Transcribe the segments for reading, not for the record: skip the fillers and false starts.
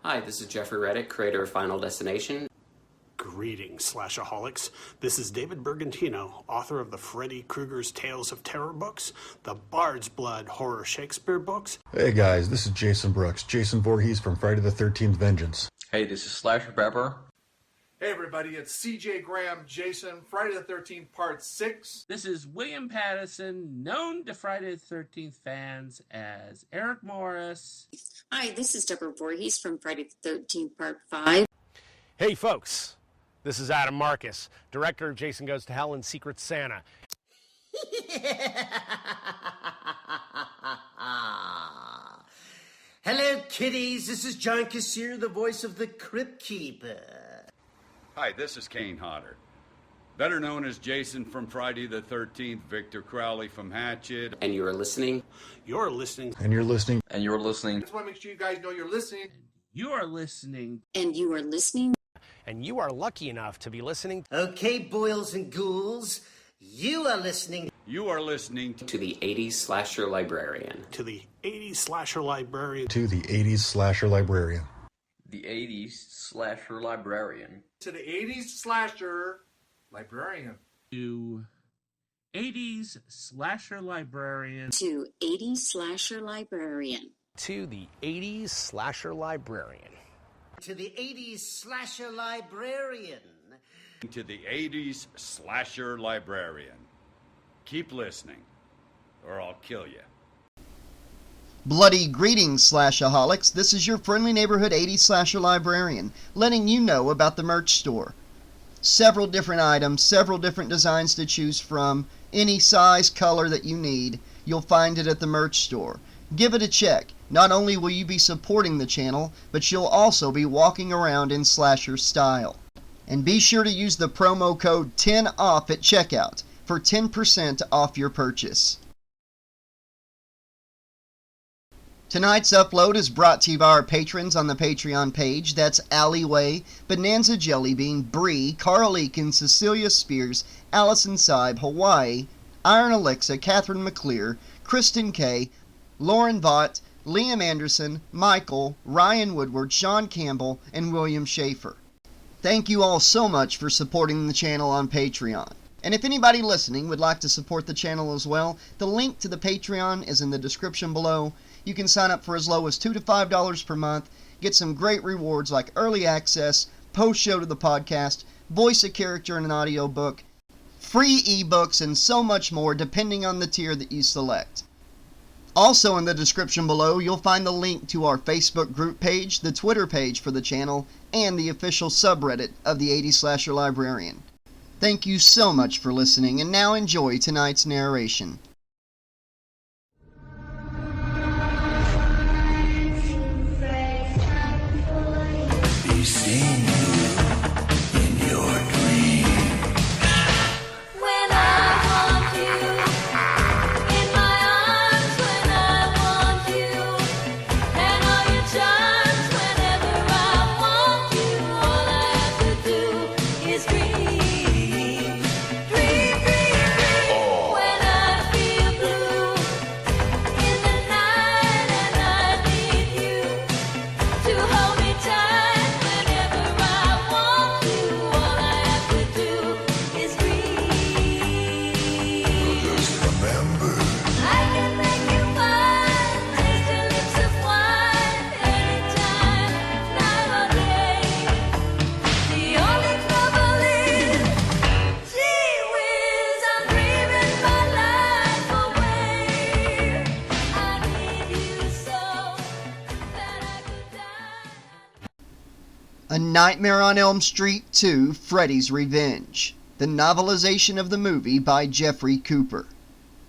Hi, this is Jeffrey Reddick, creator of Final Destination. Greetings, Slashaholics. This is David Bergantino, author of the Freddy Krueger's Tales of Terror books, the Bard's Blood horror Shakespeare books. Hey guys, this is Jason Brooks, Jason Voorhees from Friday the 13th Vengeance. Hey, this is Slasher Pepper. Hey everybody, it's CJ Graham, Jason, Friday the 13th Part 6. This is William Pattison, known to Friday the 13th fans as Eric Morris. Hi, this is Deborah Voorhees from Friday the 13th Part 5. Hey folks, this is Adam Marcus, director of Jason Goes to Hell and Secret Santa. Hello, kiddies. This is John Kassir, the voice of the Crypt Keeper. Hi, this is Kane Hodder, better known as Jason from Friday the 13th, Victor Crowley from Hatchet. And you are listening. You're listening. And you're listening. And you're listening. Just want to make sure you guys know you're listening. You are listening. And you are listening. And you are lucky enough to be listening. Okay, boils and ghouls, you are listening. You are listening To the 80s Slasher Librarian. To the 80s Slasher Librarian. To the 80s Slasher Librarian. The 80s Slasher Librarian. To the 80s Slasher Librarian. To 80s Slasher Librarian. To 80s Slasher Librarian. To the 80s Slasher Librarian. To the 80s Slasher Librarian. to the 80s Slasher Librarian. Keep listening, or I'll kill you. Bloody greetings, Slashaholics. This is your friendly neighborhood 80s Slasher Librarian, letting you know about the merch store. Several different items, several different designs to choose from, any size, color that you need. You'll find it at the merch store. Give it a check. Not only will you be supporting the channel, but you'll also be walking around in slasher style. And be sure to use the promo code 10OFF at checkout for 10% off your purchase. Tonight's upload is brought to you by our patrons on the Patreon page. That's Alleyway, Bonanza Jellybean, Bree, Carl Eakin, Cecilia Spears, Allison Seib, Hawaii, Iron Alexa, Catherine McClear, Kristen K, Lauren Vaught, Liam Anderson, Michael, Ryan Woodward, Sean Campbell, and William Schaefer. Thank you all so much for supporting the channel on Patreon. And if anybody listening would like to support the channel as well, the link to the Patreon is in the description below. You can sign up for as low as $2 to $5 per month, get some great rewards like early access, post-show to the podcast, voice a character in an audiobook, free ebooks, and so much more depending on the tier that you select. Also in the description below, you'll find the link to our Facebook group page, the Twitter page for the channel, and the official subreddit of the 80s Slasher Librarian. Thank you so much for listening, and now enjoy tonight's narration. Be seen in your dreams. When I want you in my arms, when I want you, and all your charms. Whenever I want you, all I have to do is dream, dream, dream, dream. When I feel blue in the night and I need you to hold me tight. A Nightmare on Elm Street 2, Freddy's Revenge. The novelization of the movie by Jeffrey Cooper.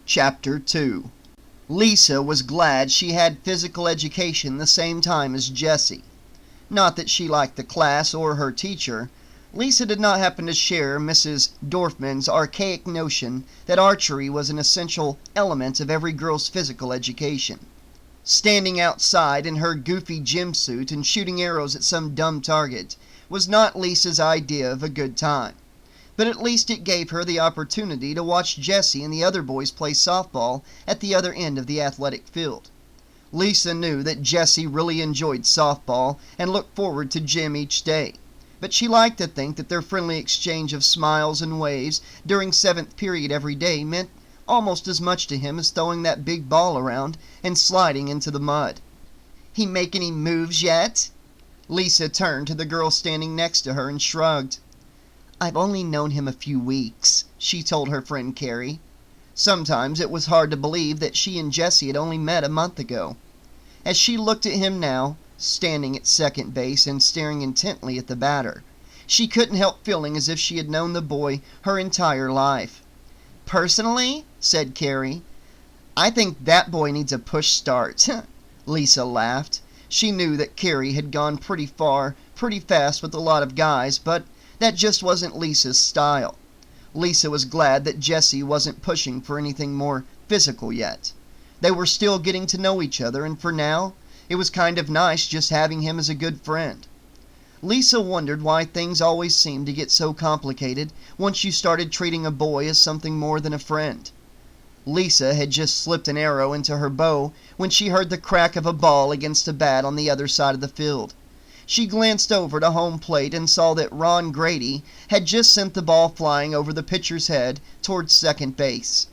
Chapter 2. Lisa was glad she had physical education the same time as Jessie. Not that she liked the class or her teacher. Lisa did not happen to share Mrs. Dorfman's archaic notion that archery was an essential element of every girl's physical education. Standing outside in her goofy gym suit and shooting arrows at some dumb target was not Lisa's idea of a good time. But at least it gave her the opportunity to watch Jessie and the other boys play softball at the other end of the athletic field. Lisa knew that Jesse really enjoyed softball and looked forward to gym each day, but she liked to think that their friendly exchange of smiles and waves during 7th period every day meant almost as much to him as throwing that big ball around and sliding into the mud. "He make any moves yet?" Lisa turned to the girl standing next to her and shrugged. "I've only known him a few weeks," she told her friend Carrie. Sometimes it was hard to believe that she and Jesse had only met a month ago. As she looked at him now, standing at second base and staring intently at the batter, she couldn't help feeling as if she had known the boy her entire life. "Personally," said Carrie, "I think that boy needs a push start." Lisa laughed. She knew that Carrie had gone pretty far, pretty fast with a lot of guys, but that just wasn't Lisa's style. Lisa was glad that Jesse wasn't pushing for anything more physical yet. They were still getting to know each other, and for now, it was kind of nice just having him as a good friend. Lisa wondered why things always seemed to get so complicated once you started treating a boy as something more than a friend. Lisa had just slipped an arrow into her bow when she heard the crack of a ball against a bat on the other side of the field. She glanced over to home plate and saw that Ron Grady had just sent the ball flying over the pitcher's head towards second base.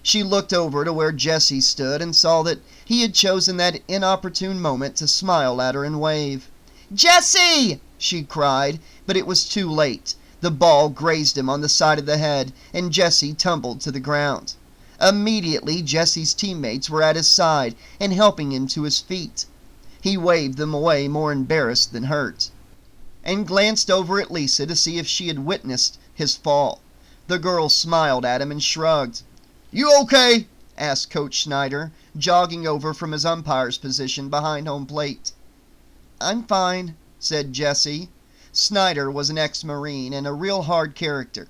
She looked over to where Jesse stood and saw that he had chosen that inopportune moment to smile at her and wave. "Jesse!" she cried, but it was too late. The ball grazed him on the side of the head, and Jesse tumbled to the ground. Immediately, Jesse's teammates were at his side and helping him to his feet. He waved them away more embarrassed than hurt, and glanced over at Lisa to see if she had witnessed his fall. The girl smiled at him and shrugged. "You okay?" asked Coach Schneider, jogging over from his umpire's position behind home plate. "I'm fine," said Jesse. Snyder was an ex-Marine and a real hard character.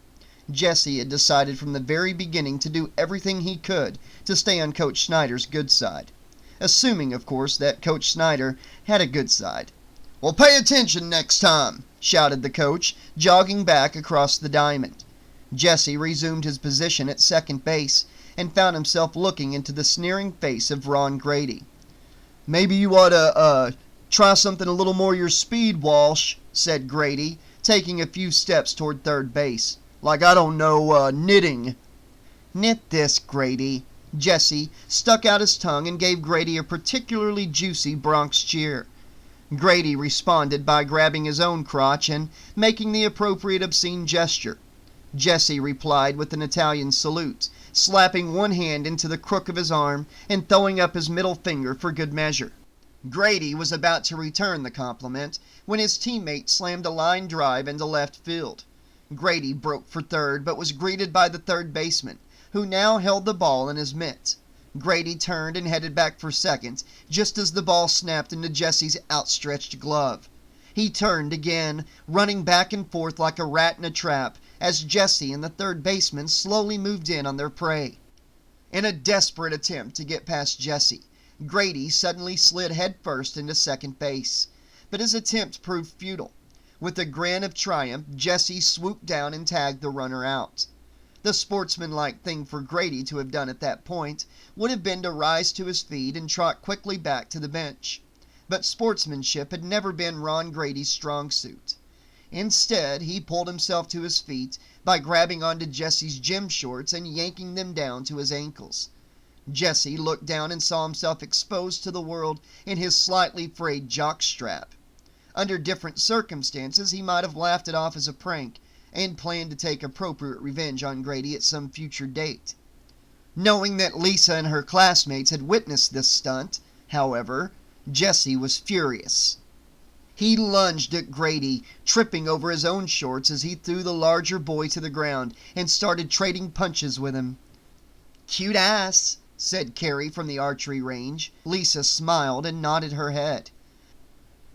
Jesse had decided from the very beginning to do everything he could to stay on Coach Schneider's good side. Assuming, of course, that Coach Schneider had a good side. "Well, pay attention next time," shouted the coach, jogging back across the diamond. Jesse resumed his position at second base and found himself looking into the sneering face of Ron Grady. "Maybe you ought to, try something a little more your speed, Walsh," said Grady, taking a few steps toward third base. "Like, I don't know, knitting." "Knit this, Grady." Jesse stuck out his tongue and gave Grady a particularly juicy Bronx cheer. Grady responded by grabbing his own crotch and making the appropriate obscene gesture. Jesse replied with an Italian salute, slapping one hand into the crook of his arm and throwing up his middle finger for good measure. Grady was about to return the compliment when his teammate slammed a line drive into left field. Grady broke for third but was greeted by the third baseman, who now held the ball in his mitt. Grady turned and headed back for second, just as the ball snapped into Jesse's outstretched glove. He turned again, running back and forth like a rat in a trap, as Jesse and the third baseman slowly moved in on their prey. In a desperate attempt to get past Jesse, Grady suddenly slid headfirst into second base. But his attempt proved futile. With a grin of triumph, Jesse swooped down and tagged the runner out. The sportsmanlike thing for Grady to have done at that point would have been to rise to his feet and trot quickly back to the bench. But sportsmanship had never been Ron Grady's strong suit. Instead, he pulled himself to his feet by grabbing onto Jesse's gym shorts and yanking them down to his ankles. Jesse looked down and saw himself exposed to the world in his slightly frayed jockstrap. Under different circumstances, he might have laughed it off as a prank and planned to take appropriate revenge on Grady at some future date. Knowing that Lisa and her classmates had witnessed this stunt, however, Jesse was furious. He lunged at Grady, tripping over his own shorts as he threw the larger boy to the ground and started trading punches with him. "Cute ass," said Carrie from the archery range. Lisa smiled and nodded her head.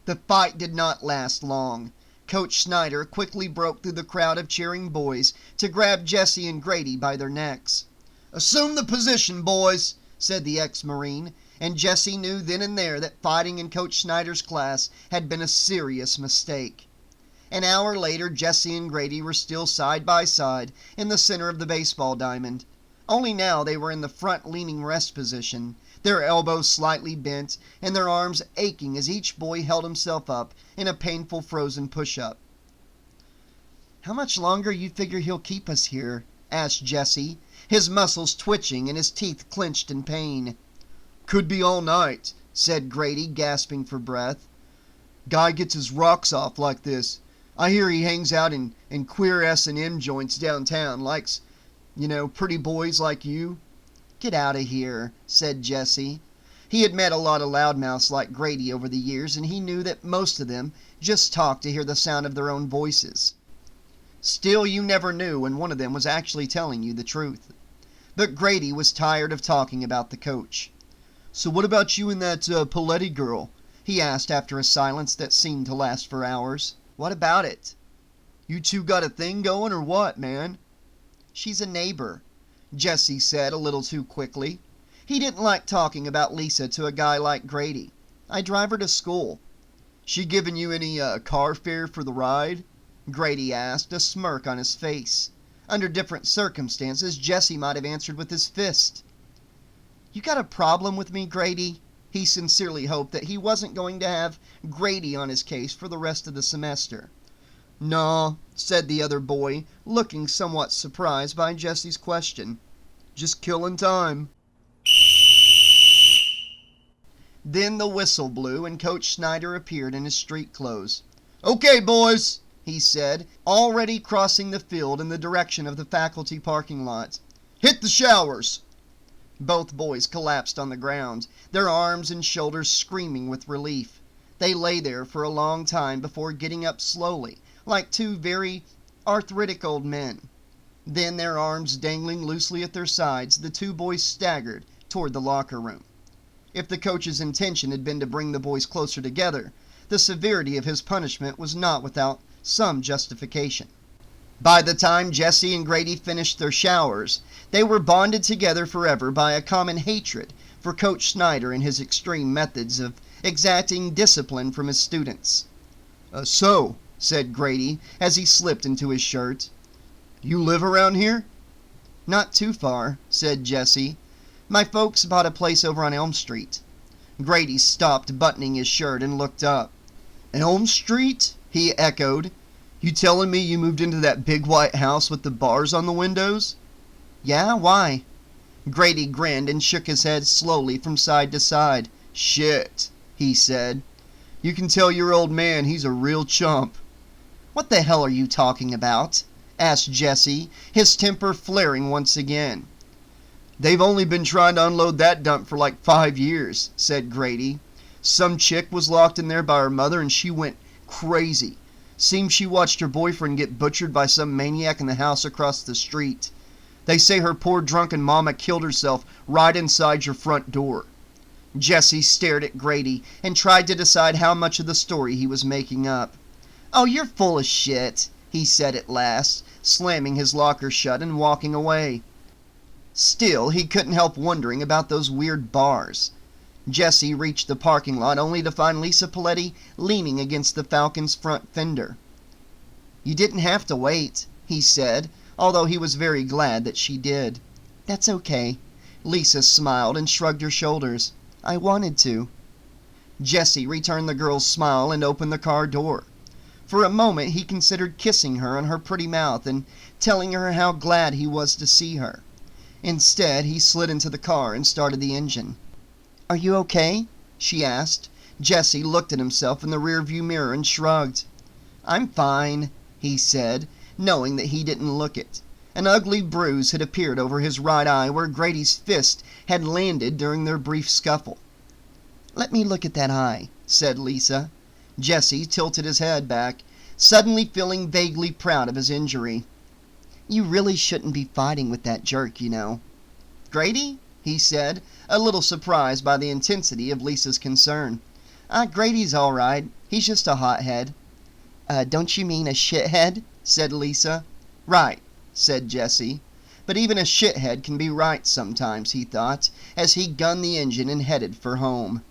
The fight did not last long. Coach Snyder quickly broke through the crowd of cheering boys to grab Jesse and Grady by their necks. "Assume the position, boys," said the ex-Marine, and Jesse knew then and there that fighting in Coach Snyder's class had been a serious mistake. An hour later, Jesse and Grady were still side by side in the center of the baseball diamond. Only now they were in the front-leaning rest position, their elbows slightly bent and their arms aching as each boy held himself up in a painful frozen push-up. "How much longer you figure he'll keep us here?" asked Jesse, his muscles twitching and his teeth clenched in pain. "Could be all night," said Grady, gasping for breath. "Guy gets his rocks off like this. I hear he hangs out in queer S&M joints downtown, likes, pretty boys like you." "Get out of here," said Jesse. He had met a lot of loudmouths like Grady over the years, and he knew that most of them just talked to hear the sound of their own voices. Still, you never knew when one of them was actually telling you the truth. But Grady was tired of talking about the coach. "So what about you and that Paletti girl?" he asked after a silence that seemed to last for hours. "What about it?" "You two got a thing going or what, man?" "She's a neighbor," Jesse said a little too quickly. He didn't like talking about Lisa to a guy like Grady. "I drive her to school." "She giving you any car fare for the ride?" Grady asked, a smirk on his face. Under different circumstances, Jesse might have answered with his fist. "You got a problem with me, Grady?" He sincerely hoped that he wasn't going to have Grady on his case for the rest of the semester. "Nah," said the other boy, looking somewhat surprised by Jesse's question. "Just killing time." Then the whistle blew and Coach Snyder appeared in his street clothes. "Okay, boys," he said, already crossing the field in the direction of the faculty parking lot. "Hit the showers." Both boys collapsed on the ground, their arms and shoulders screaming with relief. They lay there for a long time before getting up slowly, like two very arthritic old men. Then, their arms dangling loosely at their sides, the two boys staggered toward the locker room. If the coach's intention had been to bring the boys closer together, the severity of his punishment was not without some justification. By the time Jesse and Grady finished their showers, they were bonded together forever by a common hatred for Coach Snyder and his extreme methods of exacting discipline from his students. So," said Grady as he slipped into his shirt, "you live around here?" "Not too far," said Jesse. "My folks bought a place over on Elm Street." Grady stopped buttoning his shirt and looked up. "Elm Street?" he echoed. "You telling me you moved into that big white house with the bars on the windows?" "Yeah, why?" Grady grinned and shook his head slowly from side to side. "Shit," he said. "You can tell your old man he's a real chump." "What the hell are you talking about?" asked Jesse, his temper flaring once again. "They've only been trying to unload that dump for like 5 years," said Grady. "Some chick was locked in there by her mother and she went crazy. Seems she watched her boyfriend get butchered by some maniac in the house across the street. They say her poor drunken mama killed herself right inside your front door." Jesse stared at Grady and tried to decide how much of the story he was making up. "Oh, you're full of shit," he said at last, slamming his locker shut and walking away. Still, he couldn't help wondering about those weird bars. Jesse reached the parking lot only to find Lisa Paletti leaning against the Falcon's front fender. "You didn't have to wait," he said, although he was very glad that she did. "That's okay." Lisa smiled and shrugged her shoulders. "I wanted to." Jesse returned the girl's smile and opened the car door. For a moment he considered kissing her on her pretty mouth and telling her how glad he was to see her. Instead, he slid into the car and started the engine. "Are you okay?" she asked. Jesse looked at himself in the rearview mirror and shrugged. "I'm fine," he said, knowing that he didn't look it. An ugly bruise had appeared over his right eye where Grady's fist had landed during their brief scuffle. "Let me look at that eye," said Lisa. Jesse tilted his head back, suddenly feeling vaguely proud of his injury. "You really shouldn't be fighting with that jerk, you know." "Grady?" he said, a little surprised by the intensity of Lisa's concern. Grady's all right. He's just a hothead." Don't you mean a shithead?" said Lisa. "Right," said Jesse. But even a shithead can be right sometimes, he thought, as he gunned the engine and headed for home.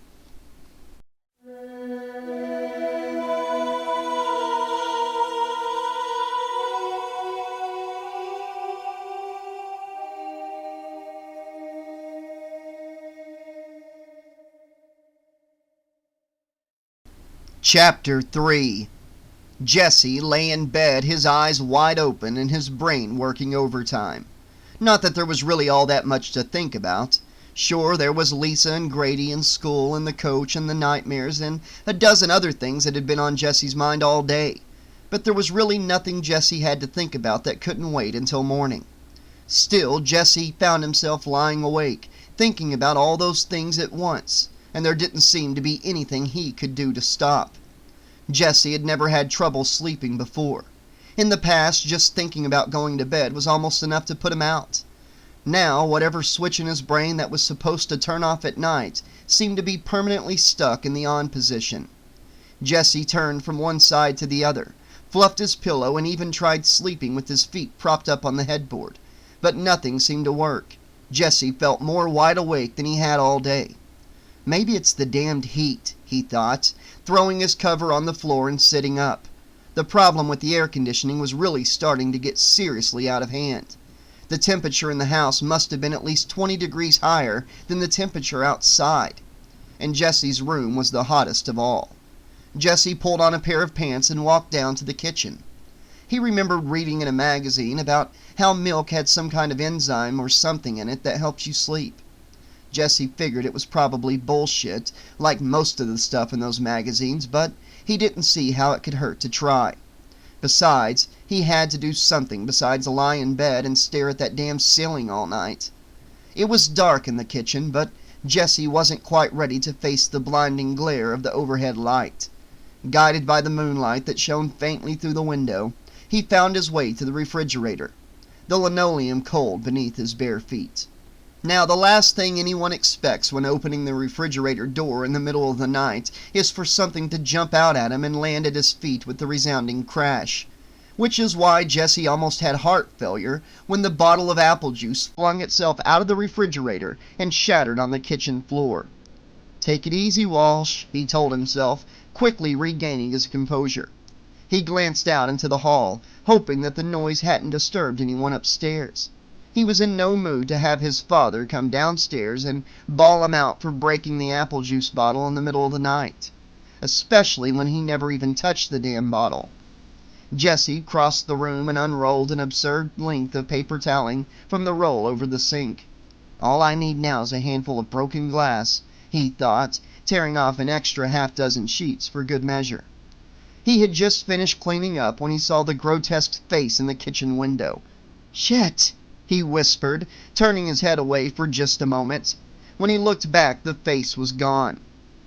Chapter 3. Jesse lay in bed, his eyes wide open and his brain working overtime. Not that there was really all that much to think about. Sure, there was Lisa and Grady and school and the coach and the nightmares and a dozen other things that had been on Jesse's mind all day. But there was really nothing Jesse had to think about that couldn't wait until morning. Still, Jesse found himself lying awake, thinking about all those things at once, and there didn't seem to be anything he could do to stop. Jesse had never had trouble sleeping before. In the past, just thinking about going to bed was almost enough to put him out. Now, whatever switch in his brain that was supposed to turn off at night seemed to be permanently stuck in the on position. Jesse turned from one side to the other, fluffed his pillow, and even tried sleeping with his feet propped up on the headboard. But nothing seemed to work. Jesse felt more wide awake than he had all day. Maybe it's the damned heat, he thought, throwing his cover on the floor and sitting up. The problem with the air conditioning was really starting to get seriously out of hand. The temperature in the house must have been at least 20 degrees higher than the temperature outside. And Jesse's room was the hottest of all. Jesse pulled on a pair of pants and walked down to the kitchen. He remembered reading in a magazine about how milk had some kind of enzyme or something in it that helps you sleep. Jesse figured it was probably bullshit, like most of the stuff in those magazines, but he didn't see how it could hurt to try. Besides, he had to do something besides lie in bed and stare at that damn ceiling all night. It was dark in the kitchen, but Jesse wasn't quite ready to face the blinding glare of the overhead light. Guided by the moonlight that shone faintly through the window, he found his way to the refrigerator, the linoleum cold beneath his bare feet. Now, the last thing anyone expects when opening the refrigerator door in the middle of the night is for something to jump out at him and land at his feet with a resounding crash. Which is why Jesse almost had heart failure when the bottle of apple juice flung itself out of the refrigerator and shattered on the kitchen floor. "Take it easy, Walsh," he told himself, quickly regaining his composure. He glanced out into the hall, hoping that the noise hadn't disturbed anyone upstairs. He was in no mood to have his father come downstairs and bawl him out for breaking the apple juice bottle in the middle of the night, especially when he never even touched the damn bottle. Jesse crossed the room and unrolled an absurd length of paper toweling from the roll over the sink. "All I need now is a handful of broken glass," he thought, tearing off an extra half-dozen sheets for good measure. He had just finished cleaning up when he saw the grotesque face in the kitchen window. "Shit!" he whispered, turning his head away for just a moment. When he looked back, the face was gone.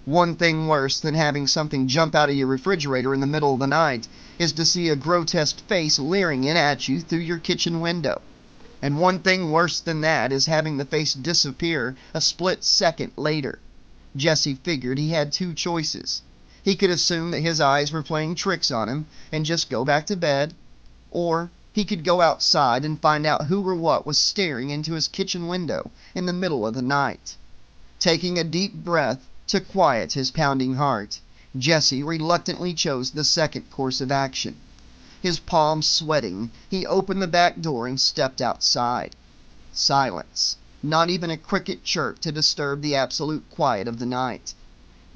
One thing worse than having something jump out of your refrigerator in the middle of the night is to see a grotesque face leering in at you through your kitchen window. And one thing worse than that is having the face disappear a split second later. Jesse figured he had two choices. He could assume that his eyes were playing tricks on him and just go back to bed, or he could go outside and find out who or what was staring into his kitchen window in the middle of the night. Taking a deep breath to quiet his pounding heart, Jesse reluctantly chose the second course of action. His palms sweating, he opened the back door and stepped outside. Silence. Not even a cricket chirp to disturb the absolute quiet of the night.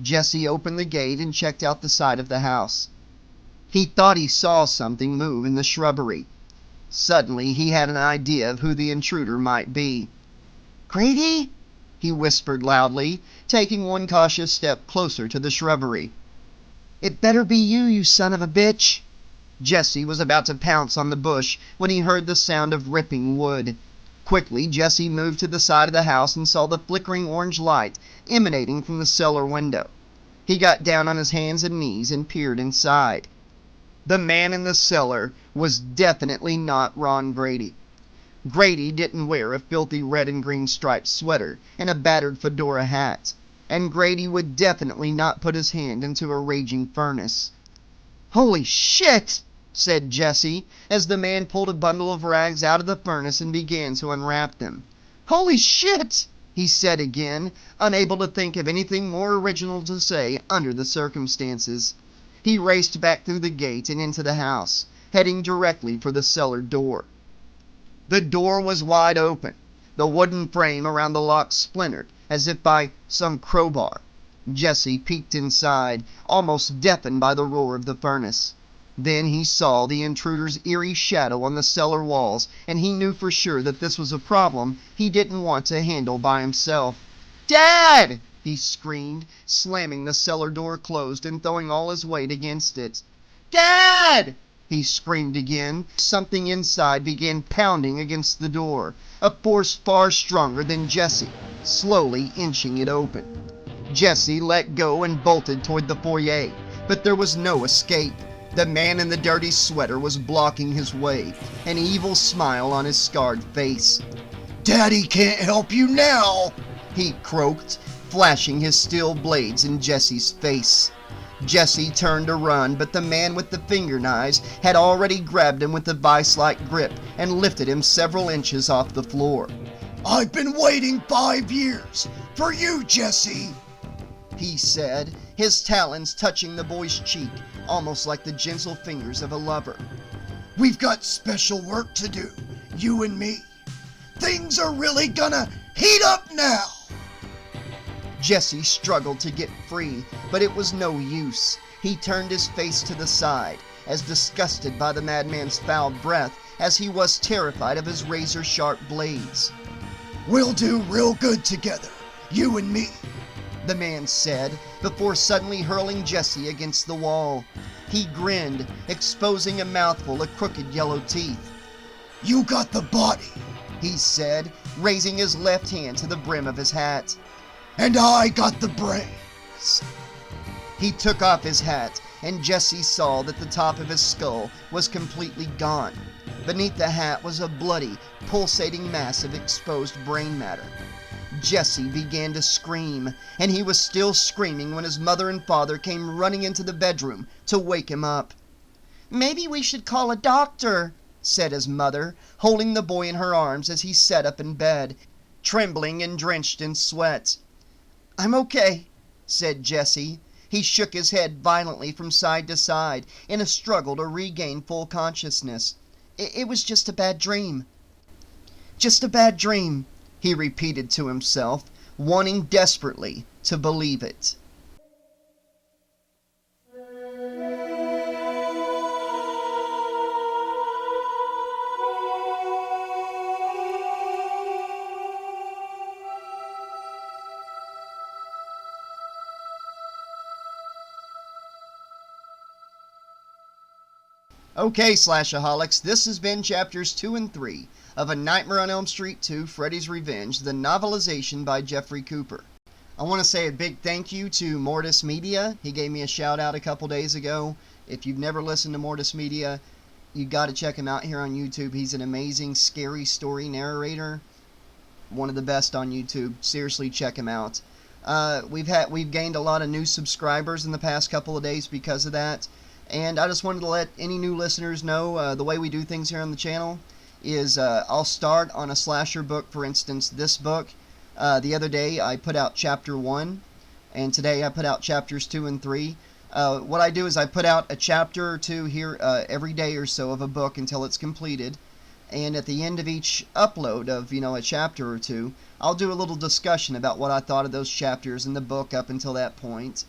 Jesse opened the gate and checked out the side of the house. He thought he saw something move in the shrubbery. Suddenly, he had an idea of who the intruder might be. "Grady?" he whispered loudly, taking one cautious step closer to the shrubbery. "It better be you, you son of a bitch!" Jesse was about to pounce on the bush when he heard the sound of ripping wood. Quickly, Jesse moved to the side of the house and saw the flickering orange light emanating from the cellar window. He got down on his hands and knees and peered inside. The man in the cellar was definitely not Ron Grady. Grady didn't wear a filthy red and green striped sweater and a battered fedora hat, and Grady would definitely not put his hand into a raging furnace. "Holy shit!" said Jesse, as the man pulled a bundle of rags out of the furnace and began to unwrap them. "Holy shit!" he said again, unable to think of anything more original to say under the circumstances. He raced back through the gate and into the house, heading directly for the cellar door. The door was wide open, the wooden frame around the lock splintered, as if by some crowbar. Jesse peeked inside, almost deafened by the roar of the furnace. Then he saw the intruder's eerie shadow on the cellar walls, and he knew for sure that this was a problem he didn't want to handle by himself. "Dad!" he screamed, slamming the cellar door closed and throwing all his weight against it. "Dad!" he screamed again. Something inside began pounding against the door, a force far stronger than Jesse, slowly inching it open. Jesse let go and bolted toward the foyer, but there was no escape. The man in the dirty sweater was blocking his way, an evil smile on his scarred face. "Daddy can't help you now," he croaked, flashing his steel blades in Jesse's face. Jesse turned to run, but the man with the finger knives had already grabbed him with a vice-like grip and lifted him several inches off the floor. "I've been waiting 5 years for you, Jesse," he said, his talons touching the boy's cheek, almost like the gentle fingers of a lover. "We've got special work to do, you and me. Things are really gonna heat up now." Jesse struggled to get free, but it was no use. He turned his face to the side, as disgusted by the madman's foul breath as he was terrified of his razor-sharp blades. "We'll do real good together, you and me," the man said, before suddenly hurling Jesse against the wall. He grinned, exposing a mouthful of crooked yellow teeth. "You got the body," he said, raising his left hand to the brim of his hat. "And I got the brains." He took off his hat, and Jesse saw that the top of his skull was completely gone. Beneath the hat was a bloody, pulsating mass of exposed brain matter. Jesse began to scream, and he was still screaming when his mother and father came running into the bedroom to wake him up. "Maybe we should call a doctor," said his mother, holding the boy in her arms as he sat up in bed, trembling and drenched in sweat. "I'm okay," said Jesse. He shook his head violently from side to side in a struggle to regain full consciousness. It was just a bad dream." "Just a bad dream," he repeated to himself, wanting desperately to believe it. Okay, Slashaholics, this has been chapters 2 and 3 of A Nightmare on Elm Street 2, Freddy's Revenge, the novelization by Jeffrey Cooper. I want to say a big thank you to Mortis Media. He gave me a shout out a couple days ago. If you've never listened to Mortis Media, you got to check him out here on YouTube. He's an amazing scary story narrator. One of the best on YouTube. Seriously, check him out. We've gained a lot of new subscribers in the past couple of days because of that. And I just wanted to let any new listeners know the way we do things here on the channel is I'll start on a slasher book. For instance, this book. The other day I put out chapter 1, and today I put out chapters 2 and 3. What I do is I put out a chapter or two here every day or so of a book until it's completed. And at the end of each upload of, a chapter or two, I'll do a little discussion about what I thought of those chapters in the book up until that point.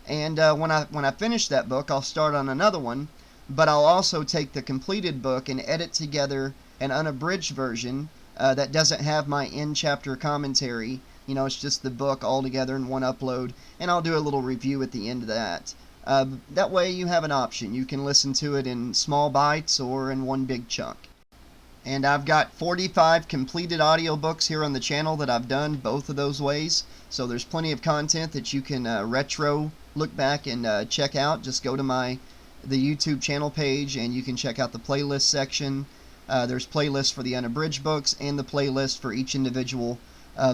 And when I finish that book, I'll start on another one, but I'll also take the completed book and edit together an unabridged version that doesn't have my in-chapter commentary. It's just the book all together in one upload, and I'll do a little review at the end of that. That way you have an option. You can listen to it in small bites or in one big chunk. And I've got 45 completed audiobooks here on the channel that I've done both of those ways, so there's plenty of content that you can look back and check out. Just go to the YouTube channel page and you can check out the playlist section. There's playlists for the unabridged books and the playlist for each individual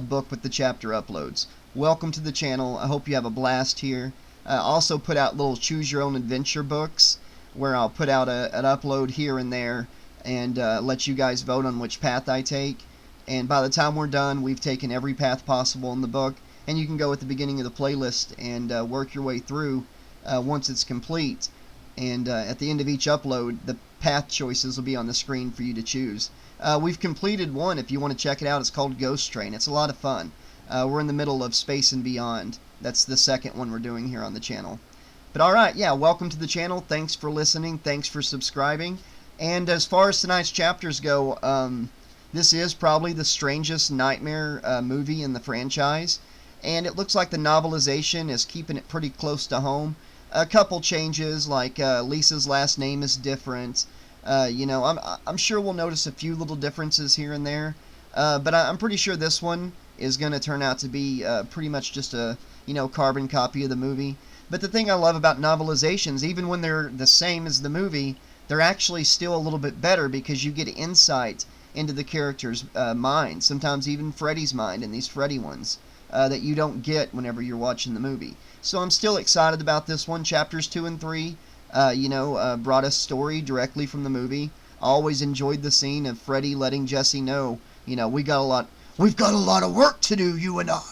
book with the chapter uploads. Welcome to the channel. I hope you have a blast here. I also put out little choose your own adventure books where I'll put out an upload here and there and let you guys vote on which path I take. And by the time we're done, we've taken every path possible in the book, and you can go at the beginning of the playlist and work your way through once it's complete. And at the end of each upload, the path choices will be on the screen for you to choose. We've completed one. If you want to check it out, it's called Ghost Train. It's a lot of fun. We're in the middle of Space and Beyond, That's the second one we're doing here on the channel. But alright, yeah, welcome to the channel. Thanks for listening. Thanks for subscribing. And as far as tonight's chapters go, this is probably the strangest nightmare movie in the franchise. And it looks like the novelization is keeping it pretty close to home. A couple changes, like Lisa's last name is different. You know, I'm sure we'll notice a few little differences here and there. But I'm pretty sure this one is going to turn out to be pretty much just a, you know, carbon copy of the movie. But the thing I love about novelizations, even when they're the same as the movie, they're actually still a little bit better because you get insight into the character's mind, sometimes even Freddy's mind in these Freddy ones, that you don't get whenever you're watching the movie. So I'm still excited about this one. Chapters 2 and 3, you know, brought us story directly from the movie. I always enjoyed the scene of Freddy letting Jesse know, you know, we've got a lot of work to do, you and I.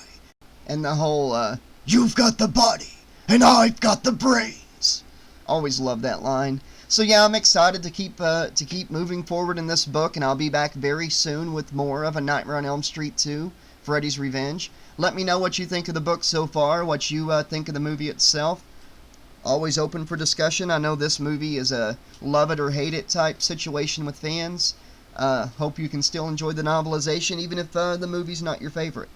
And the whole, you've got the body, and I've got the brains. Always love that line. So yeah, I'm excited to keep moving forward in this book, and I'll be back very soon with more of A Nightmare on Elm Street 2, Freddy's Revenge. Let me know what you think of the book so far, what you think of the movie itself. Always open for discussion. I know this movie is a love it or hate it type situation with fans. Hope you can still enjoy the novelization, even if the movie's not your favorite.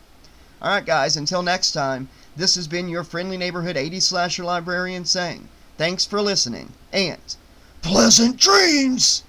Alright guys, until next time, this has been your friendly neighborhood 80s slasher librarian saying, thanks for listening, and Pleasant dreams!